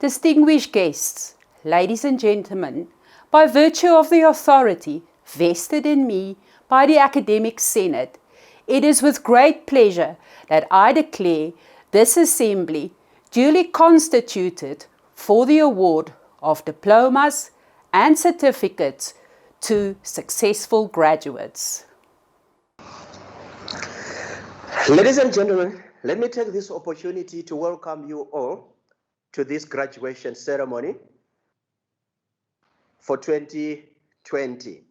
Distinguished guests, ladies and gentlemen, by virtue of the authority vested in me by the Academic Senate, it is with great pleasure that I declare this assembly duly constituted for the award of diplomas and certificates to successful graduates. Ladies and gentlemen, let me take this opportunity to welcome you all to this graduation ceremony for 2020.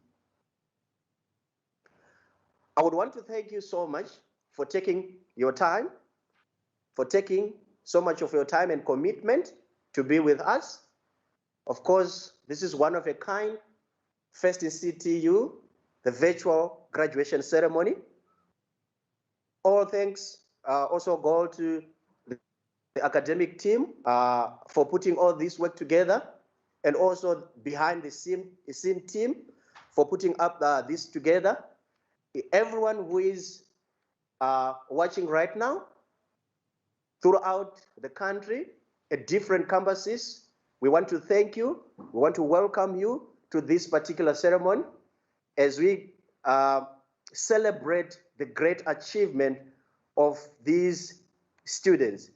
I would want to thank you so much for taking your time, for taking so much of your time and commitment to be with us. Of course, this is one of a kind, first in CTU, the virtual graduation ceremony. All thanks also go to the academic team for putting all this work together, and also behind the scene team for putting up this together. Everyone who is watching right now throughout the country at different campuses, we want to thank you. We want to welcome you to this particular ceremony as we celebrate the great achievement of these students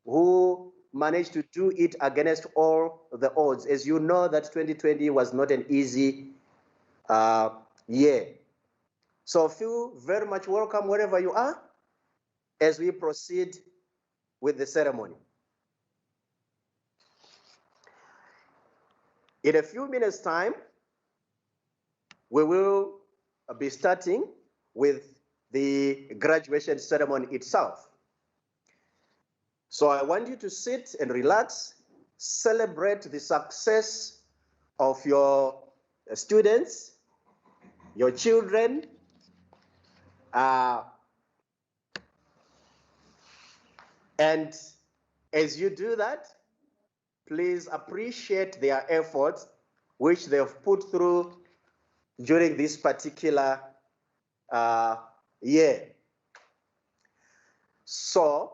who managed to do it against all the odds. As you know, that 2020 was not an easy year. So feel very much welcome wherever you are as we proceed with the ceremony. In a few minutes' time, we will be starting with the graduation ceremony itself. So I want you to sit and relax, celebrate the success of your students, your children, and as you do that, please appreciate their efforts which they have put through during this particular year. So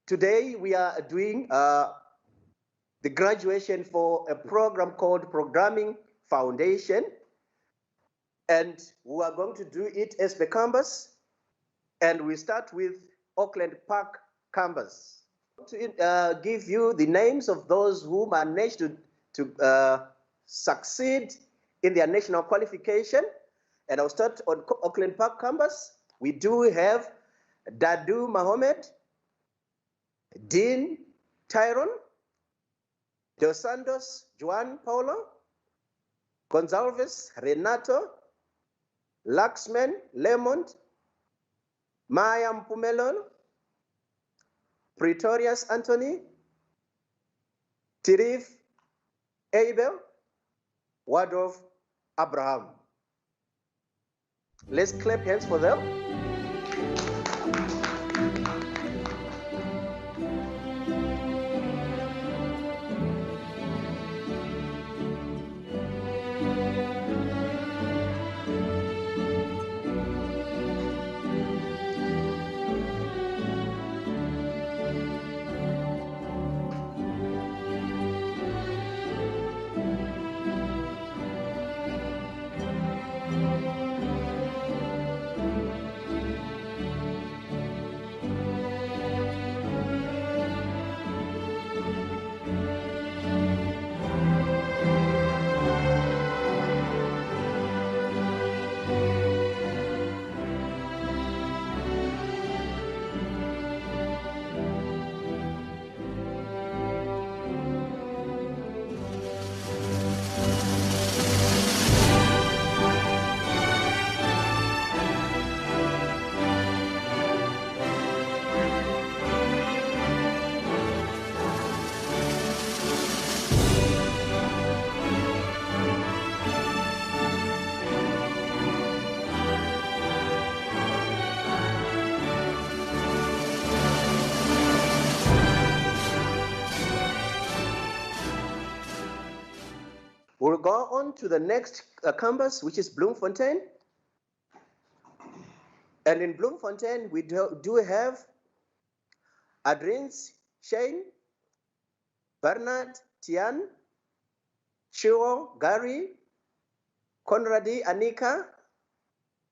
today we are doing the graduation for a program called Programming Foundation, and we are going to do it as the campus, and we start with Auckland Park campus. To give you the names of those who managed to succeed in their national qualification, and I'll start on Auckland Park campus. We do have Dadu Mohammed, Dean Tyrone, Dos Santos Juan Paulo, Gonzalez Renato, Laxman Lemont, Maya Mpumelelo, Pretorius Anthony, Tirif Abel, Wadov Abraham. Let's clap hands for them. We'll go on to the next campus, which is Bloemfontein. And in Bloemfontein, we do have Adrins Shane, Bernard Tian, Chiwo Gary, Conradi Anika,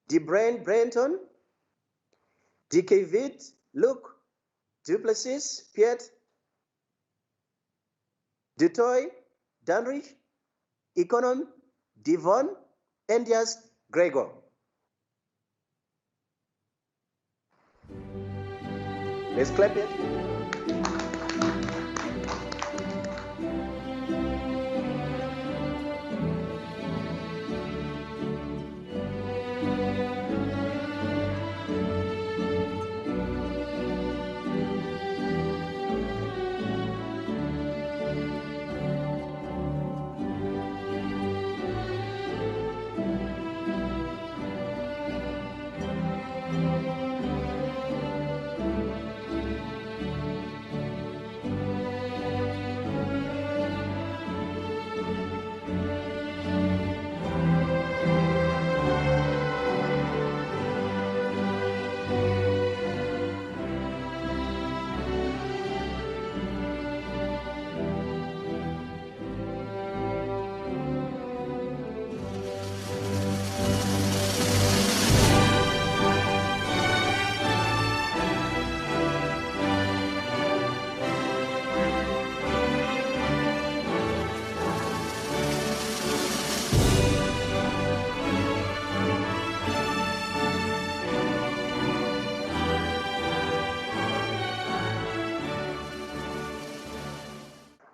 DeBrain Brenton, DK Luke, Duplessis Piet, Dutoy Danrich, Econom Devon, Endias Gregor. Let's clap it.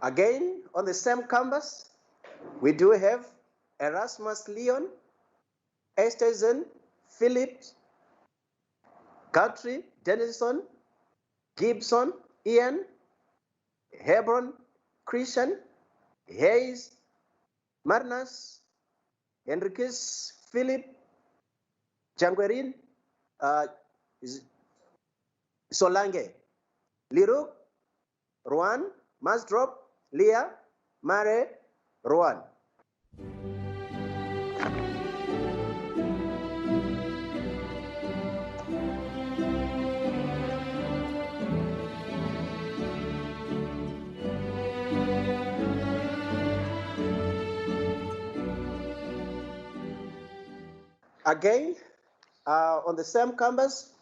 Again, on the same campus, we do have Erasmus Leon, Esterson, Philip, Guthrie, Dennison, Gibson, Ian, Hebron, Christian, Hayes, Marnas, Enriquez, Philip, Janguerin, Solange, Liru, Ruan, Masdrop, Leah, Mare, Ruan. Again, on the same campus,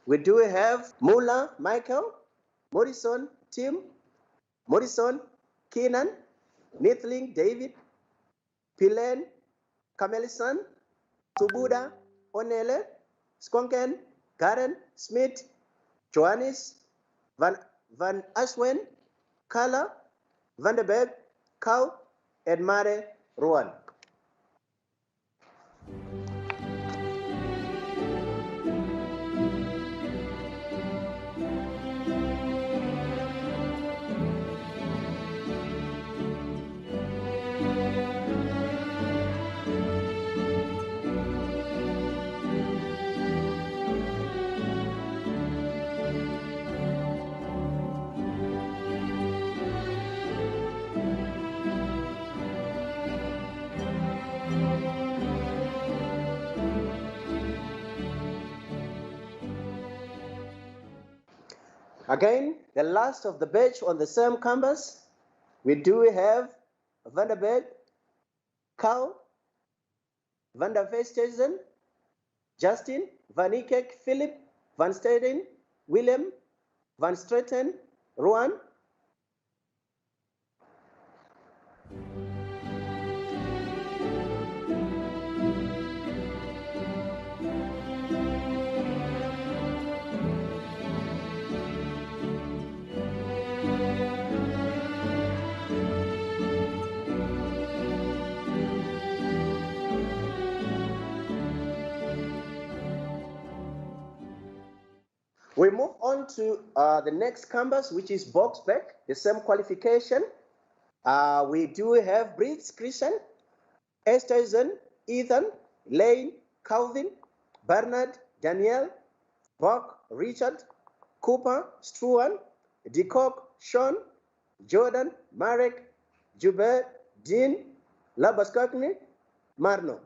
we do have Muller, Michael, Morrison, Tim, Morrison, Keenan, Nithling, David, Pilen, Kamelison, Tubuda, Onele, Skonken, Karen, Smith, Johannes, Van Ashwen, Kala, Vanderberg, Kau, and Mare, Ruan. Again, the last of the batch on the same campus, we do have Vanderberg, Carl, Van der Vesthuizen, Justin, Van Ikek, Philip, Van Steden, Willem, Van Straten, Ruan. We move on to the next campus, which is Boxburg, the same qualification. We do have Briggs, Christian, Esterson, Ethan, Lane, Calvin, Bernard, Daniel, Buck, Richard, Cooper, Struan, DeCock, Sean, Jordan, Marek, Joubert, Dean, Labaskakni, Marno.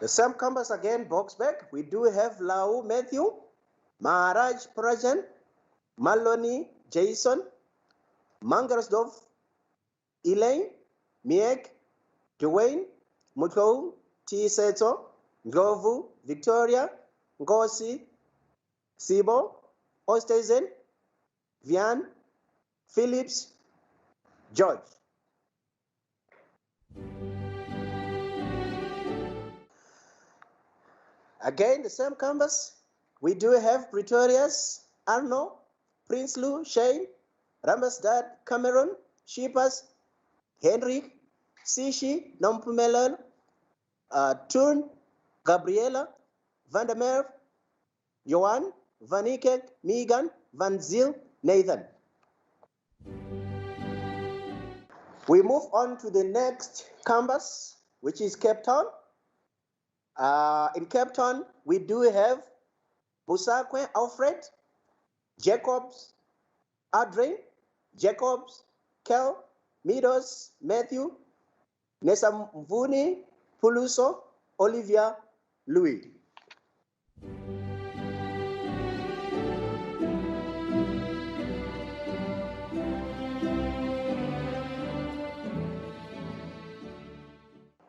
The same campus again, Boxburg, we do have Lau Matthew, Maharaj Prajan, Maloney Jason, Mangersdorf Elaine, Miek, Dwayne, Mutou, T. Seto, Ngovu, Victoria, Ngosi, Sibo, Osteisen, Vian, Phillips, George. Again, the same campus, we do have Pretoria's Arno, Prince Lou, Shane, Ramsdad, Cameron, Shipas, Henrik, Sishi, Nompumelon, Turn, Gabriela, Vandermeer, Johan, Van Iket, Megan, Van Zyl, Nathan. We move on to the next campus, which is Cape Town. In Cape Town, we do have Busakwe Alfred, Jacobs, Adrian, Jacobs, Kel, Midos, Matthew, Nesamvuni, Puluso, Olivia, Louis.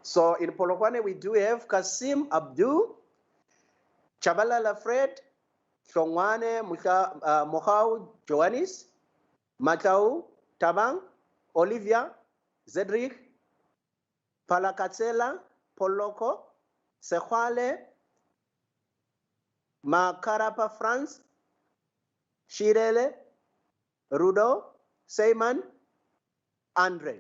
So in Polokwane, we do have Kasim Abdul, Chabalala Fred, Shongwane Mohau Joannis, Matau Tabang, Olivia, Zedric, Palakatsela, Poloko, Sekwale, Makarapa France, Shirele, Rudo, Seyman, Andre.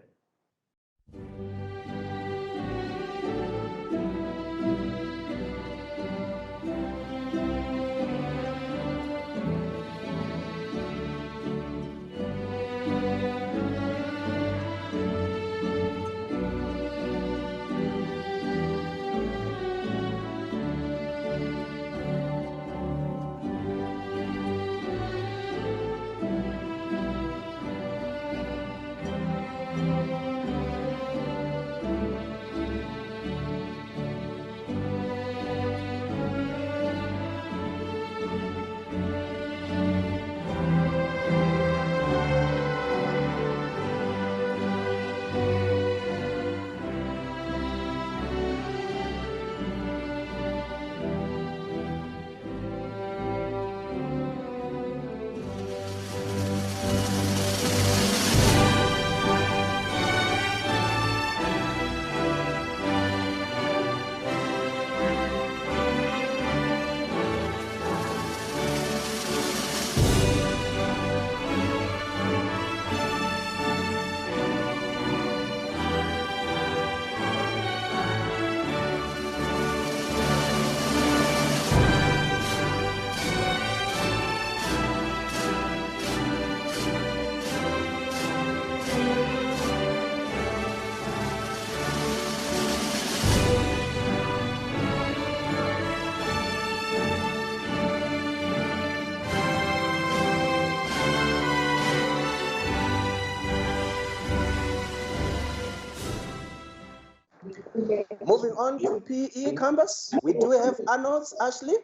Moving on to PE campus, we do have Arnold's Ashley,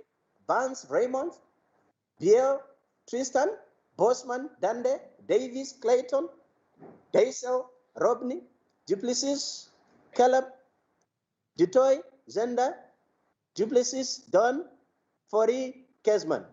Barnes Raymond, Biel Tristan, Bosman Dande, Davis Clayton, Daisel Robney, Duplessis Caleb, Dutoy Zenda, Duplessis Don, Fori Kesman.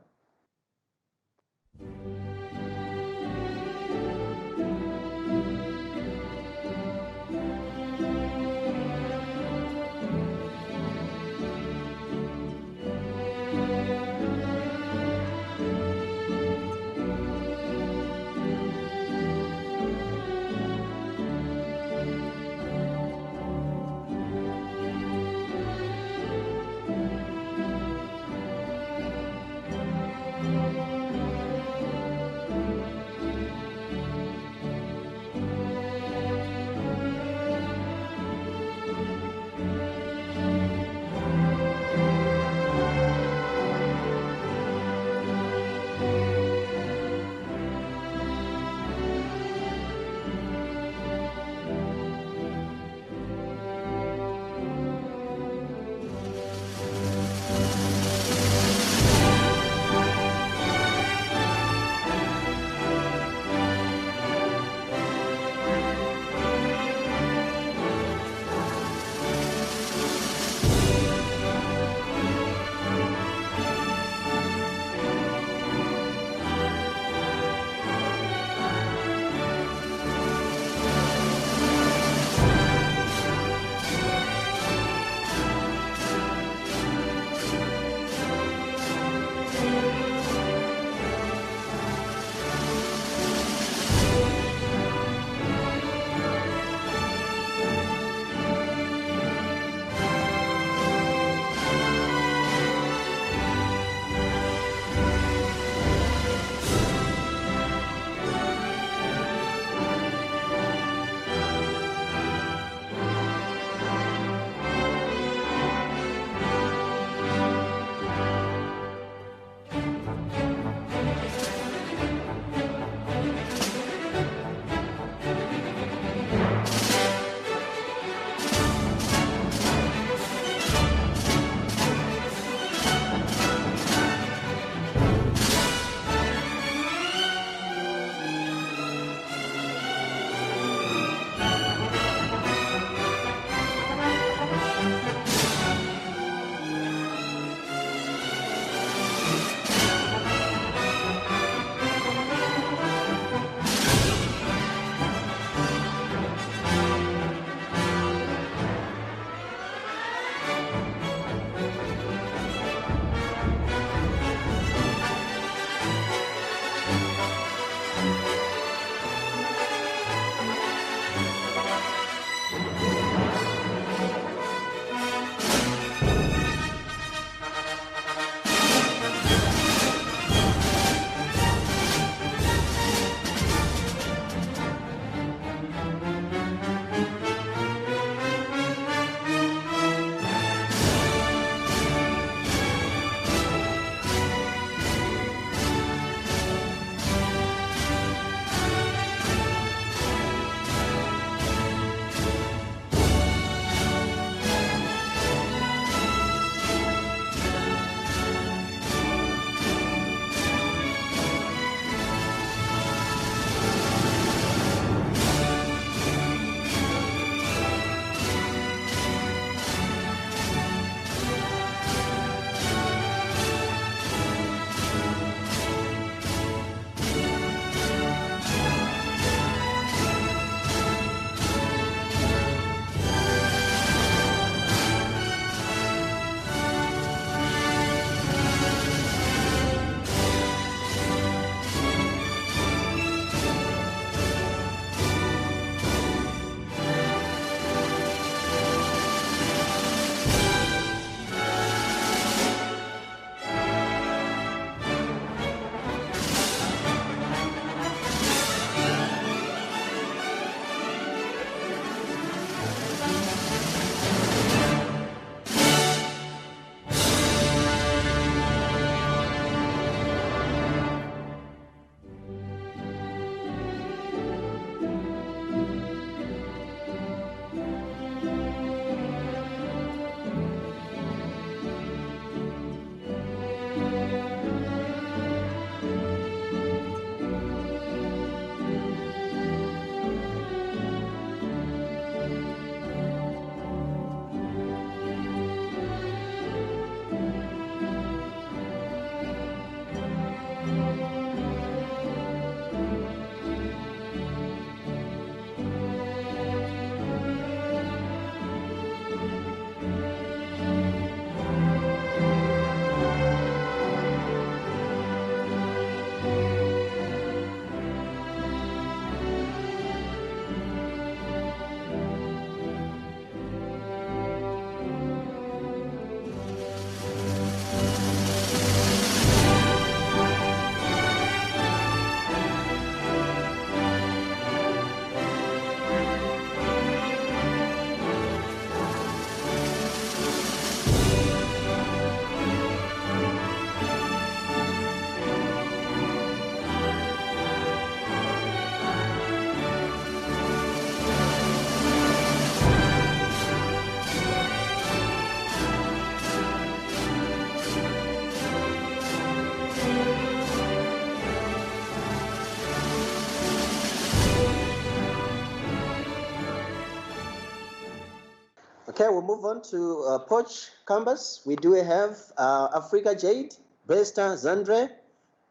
Okay, we'll move on to Porch campus. We do have Africa Jade, Besta Zandre,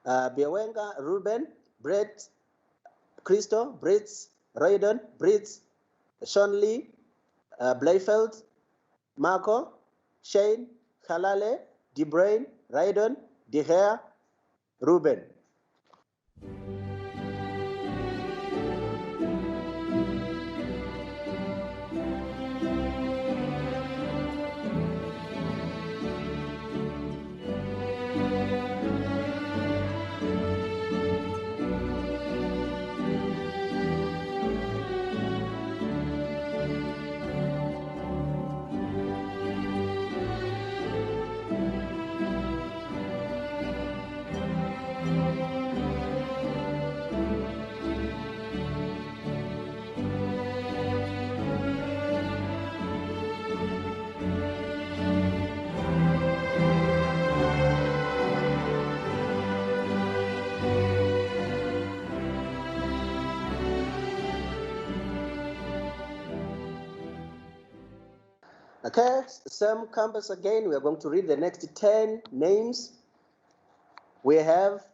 Biawenga Ruben, Brett, Christo, Brits, Raiden, Brits, Sean Lee, Blayfeld, Marco, Shane, Halale, DeBrain, Raiden, De Gea, Ruben. Okay, same campus again. We are going to read the next 10 names. We have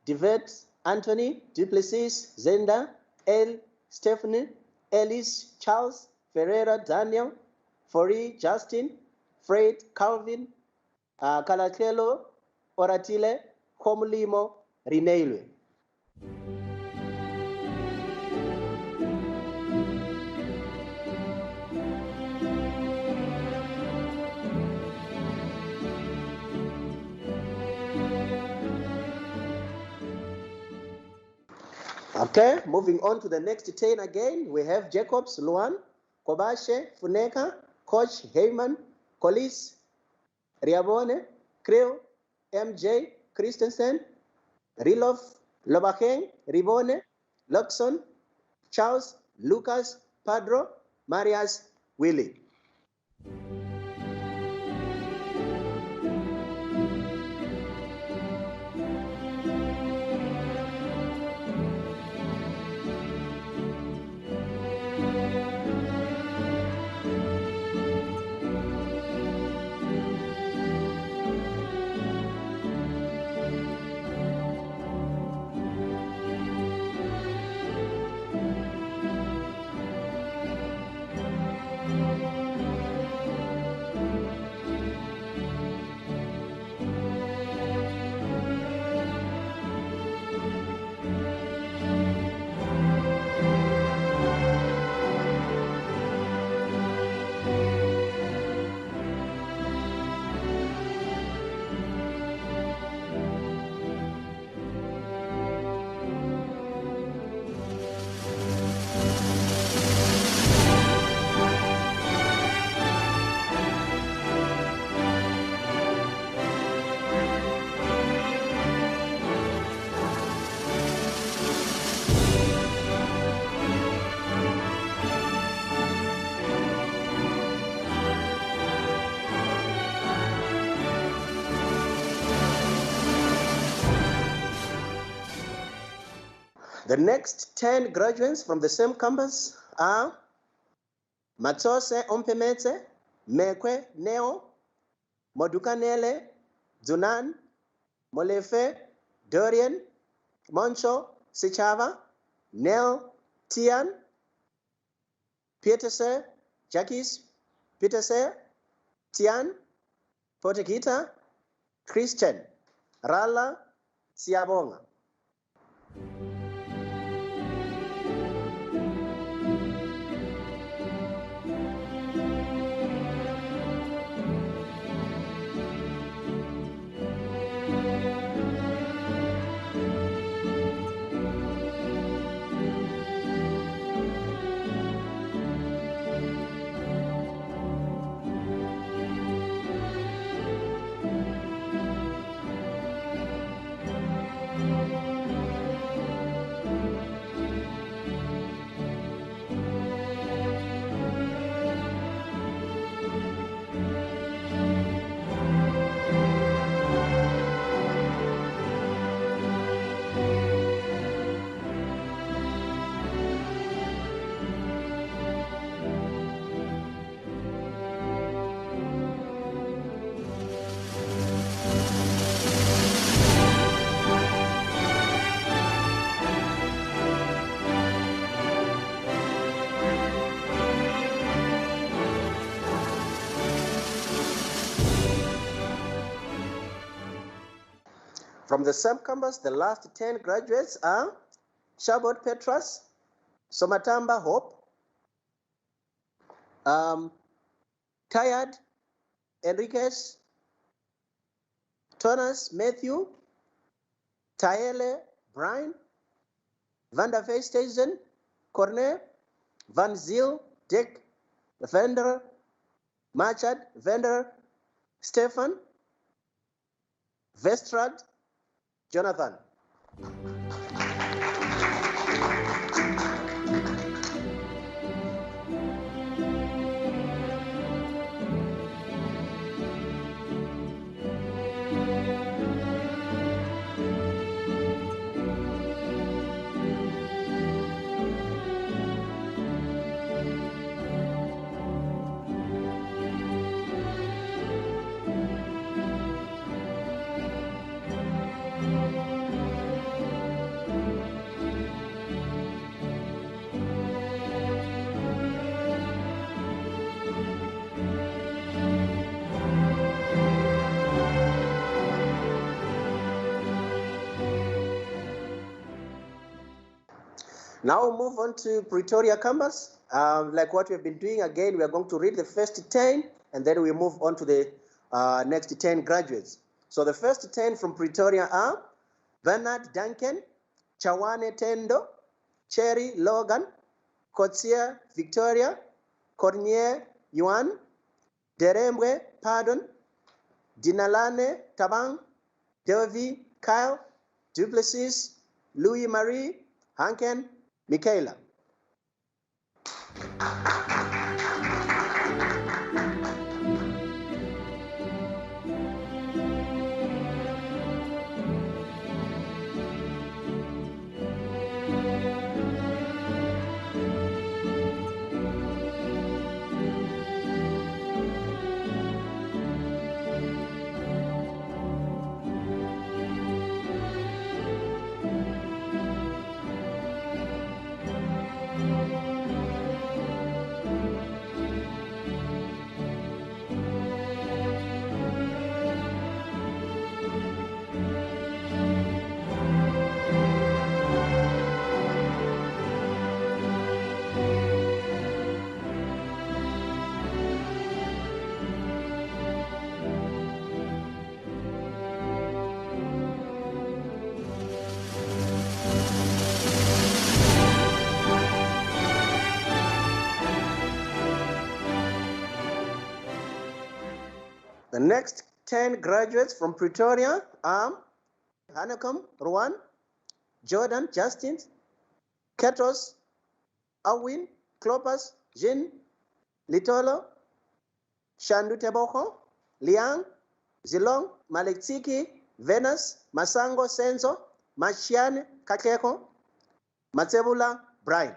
Divet, Anthony, Duplessis, Zenda, El, Stephanie, Ellis, Charles, Ferreira, Daniel, Fori, Justin, Fred, Calvin, Kalakelo, Oratile, Homulimo, Rineilwe. Okay, moving on to the next 10 again, we have Jacobs, Luan, Kobashe, Funeka, Coach, Heyman, Collis, Riabone, Creo, MJ, Christensen, Rilof, Lobakeng, Ribone, Luxon, Charles, Lucas, Padro, Marias, Willie. The next 10 graduates from the same campus are Matsose Ompemetse, Mekwe Neo, Modukanele, Zunan, Molefe, Dorian, Moncho, Sichava, Nel, Tian, Peterse, Jacques, Peterse, Tian, Potekita, Christian, Rala, Siabonga. From the same campus, the last 10 graduates are Chabot Petras, Somatamba Hope, Tired Enriquez, Tonas Matthew, Taele Brian, Van der Veesthuizen Corne, Van Ziel Dick, Vender Machad, Vender Stefan, Vestrad Jonathan. Now we'll move on to Pretoria campus. Like what we've been doing, again, we are going to read the first 10, and then we move on to the next 10 graduates. So the first 10 from Pretoria are Bernard Duncan, Chawane Tendo, Cherry Logan, Kotsia Victoria, Cornier Yuan, Deremwe Pardon, Dinalane Tabang, Delvi Kyle, Duplessis, Louis Marie, Hanken, Michaela. The next 10 graduates from Pretoria are Hanekom Ruan, Jordan Justin, Ketos, Awin, Klopas, Jin, Litolo, Shandu Teboko, Liang, Zilong, Malektsiki, Venus, Masango Senzo, Machiane Kakeko, Matsebula Brian.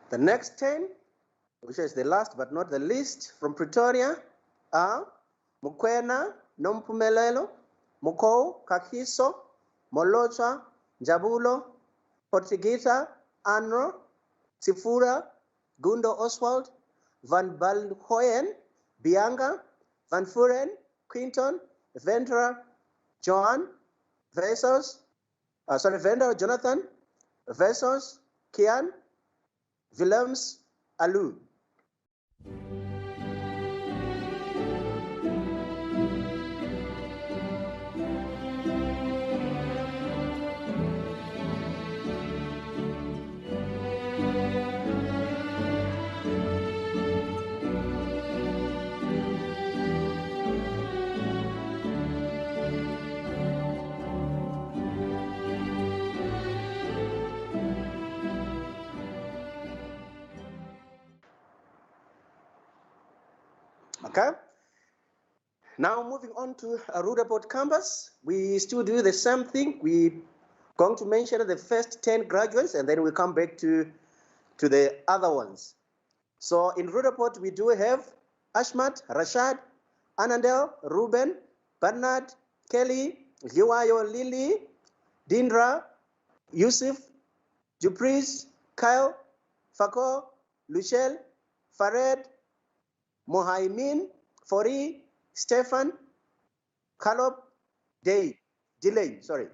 The next 10, which is the last but not the least, from Pretoria are Mukwena Nompumelelo, Mukou Kakiso, Molocha, Jabulo, Portugita, Anro, Sifura, Gundo Oswald, Van Balhoyen, Bianga, Van Furen, Quinton, Vendra, Johan, Vendra Jonathan, Vesos, Kian, Willems, Alu. Okay. Now moving on to a Rudaport campus, we still do the same thing. We're going to mention the first 10 graduates and then we'll come back to the other ones. So in Rudaport, we do have Ashmat, Rashad, Anandel, Ruben, Bernard, Kelly, Liwayo, Lily, Dindra, Yusuf, Dupris, Kyle, Fako, Luchel, Fared, Mohaimin, Fori, Stefan, Kalop, Delay, sorry.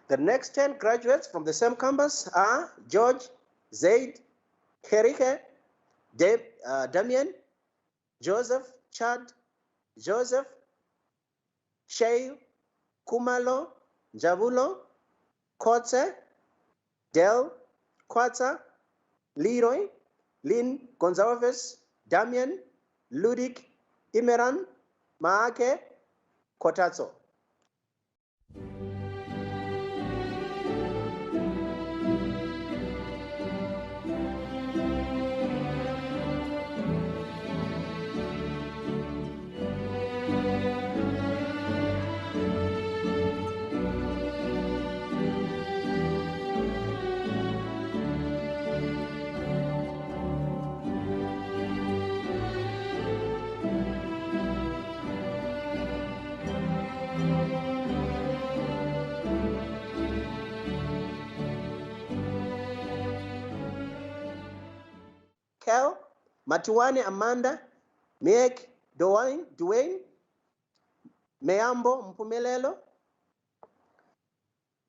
The next 10 graduates from the same campus are George, Zaid, Kerike, Damien, Joseph, Chad, Joseph, Shay, Kumalo, Javulo, Kotze, Del, Kwata, Leroy, Lynn Gonzalez, Damien, Ludik, Imeran, Maake, Kotatso. Kel, Matuane Amanda, Meg, Dwayne, Meambo Mpumelelo,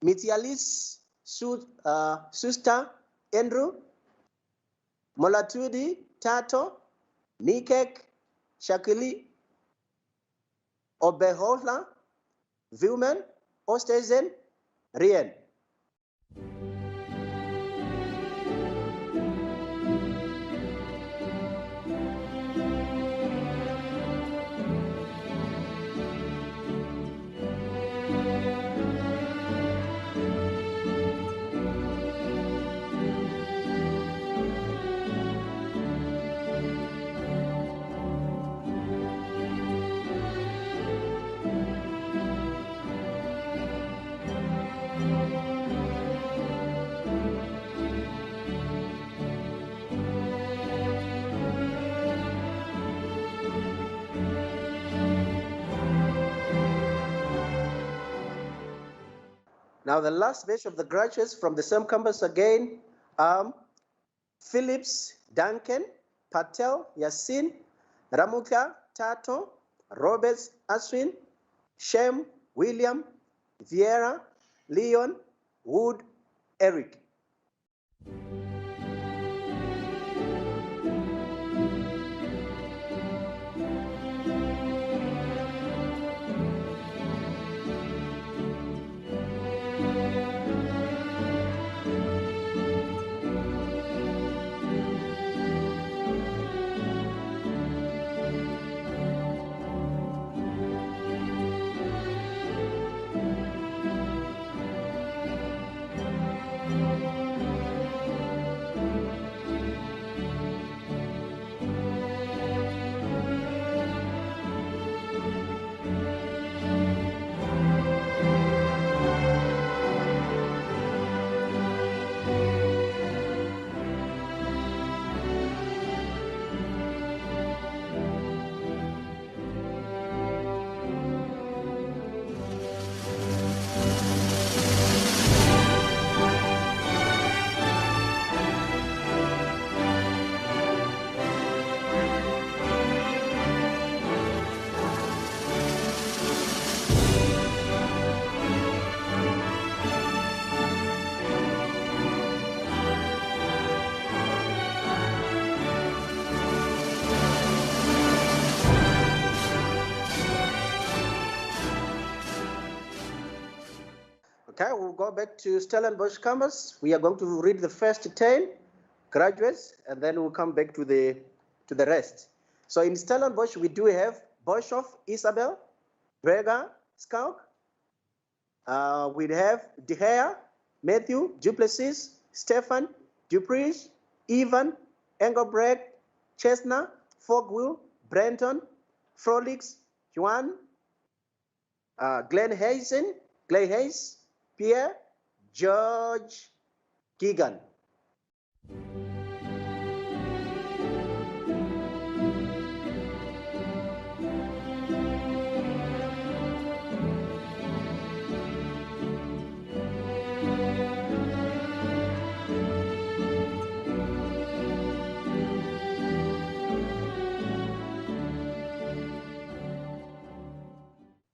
Mitialis Susta Andrew, Molatudi Tato, Nikek Shakili, Obehola, Vilman, Ostezen, Rien. Now the last batch of the graduates from the same campus again, Phillips, Duncan, Patel, Yasin, Ramuka, Tato, Roberts, Aswin, Shem, William, Vieira, Leon, Wood, Eric. Okay, we'll go back to Stellenbosch campus. We are going to read the first 10 graduates, and then we'll come back to the rest. So in Stellenbosch, we do have Boshoff Isabel, Brega Scout. We have De Gea, Matthew, Duplessis, Stefan, Dupreez, Ivan, Engelbrecht, Chesna, Fogwill, Brenton, Frolix, Juan, Glenn Hayes, Pierre, George, Keegan.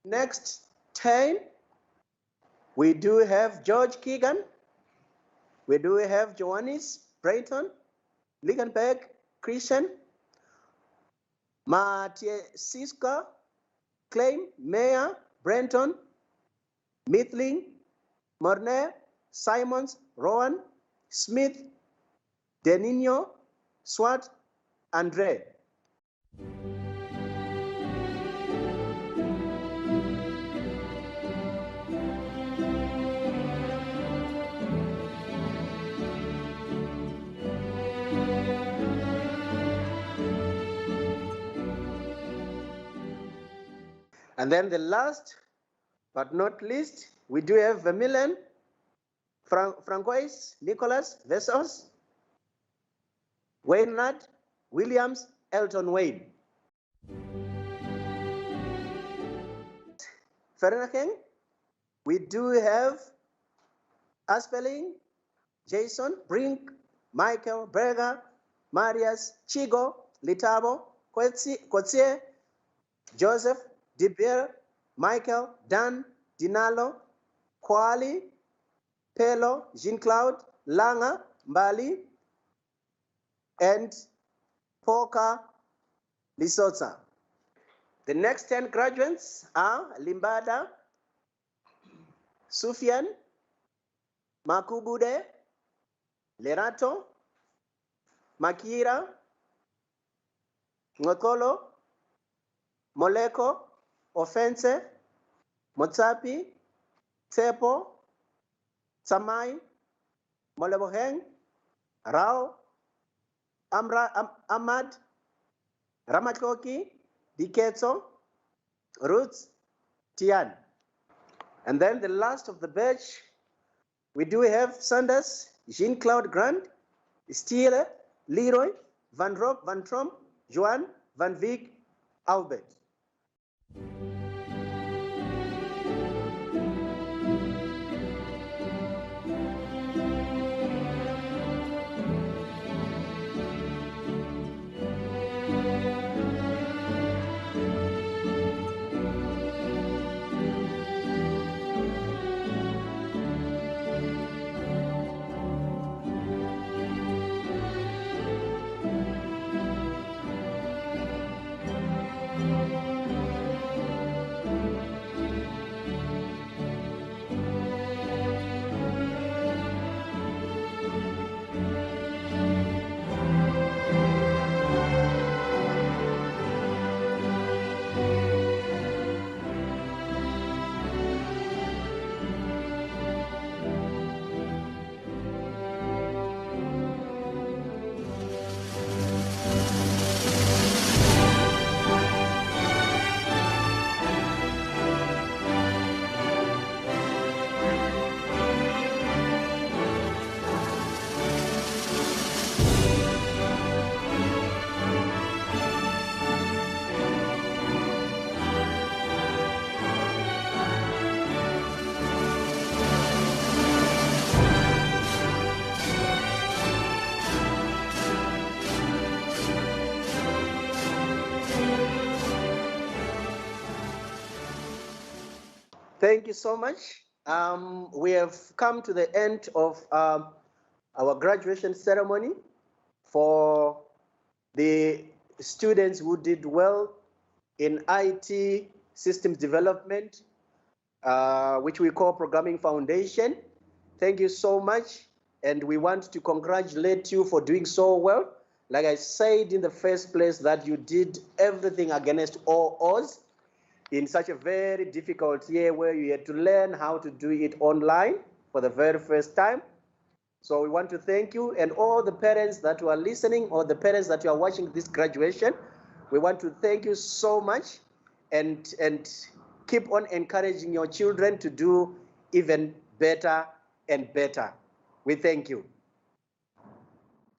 Next 10, we do have George Keegan. We do have Johannes Brayton, Ligenberg Christian, Mathieu Siska, Claim, Meyer, Brenton, Mithling, Morner, Simons, Rowan, Smith, Denino, Swart, Andre. And then the last but not least, we do have Vermeulen, Francois, Nicholas, Vessos, Wainwright, Williams, Elton Wayne. Fernacheng, we do have Aspeling, Jason, Brink, Michael, Berger, Marius, Chigo, Litabo, Kotsie, Joseph, Dibier, Michael, Dan, Dinalo, Kwali, Pelo, Jean-Claude, Langa, Mbali, and Poka Lisotsa. The next 10 graduates are Limbada, Sufian, Makubude, Lerato, Makira, Ngokolo, Moleko, Offense, Motsapi, Tsepo, Samai, Moleboheng, Rao, Ahmad, Ramakoki, Diketso, Roots, Tian. And then the last of the batch, we do have Sanders, Jean-Claude Grant, Steele, Leroy, Van Rock, Van Tromp, Joan, Van Vick, Albert. Thank you so much. We have come to the end of our graduation ceremony for the students who did well in IT systems development, which we call Programming Foundation. Thank you so much. And we want to congratulate you for doing so well. Like I said in the first place, that you did everything against all odds in such a very difficult year where you had to learn how to do it online for the very first time. So we want to thank you, and all the parents that were listening, or the parents that you are watching this graduation, we want to thank you so much, and keep on encouraging your children to do even better and better. We thank you.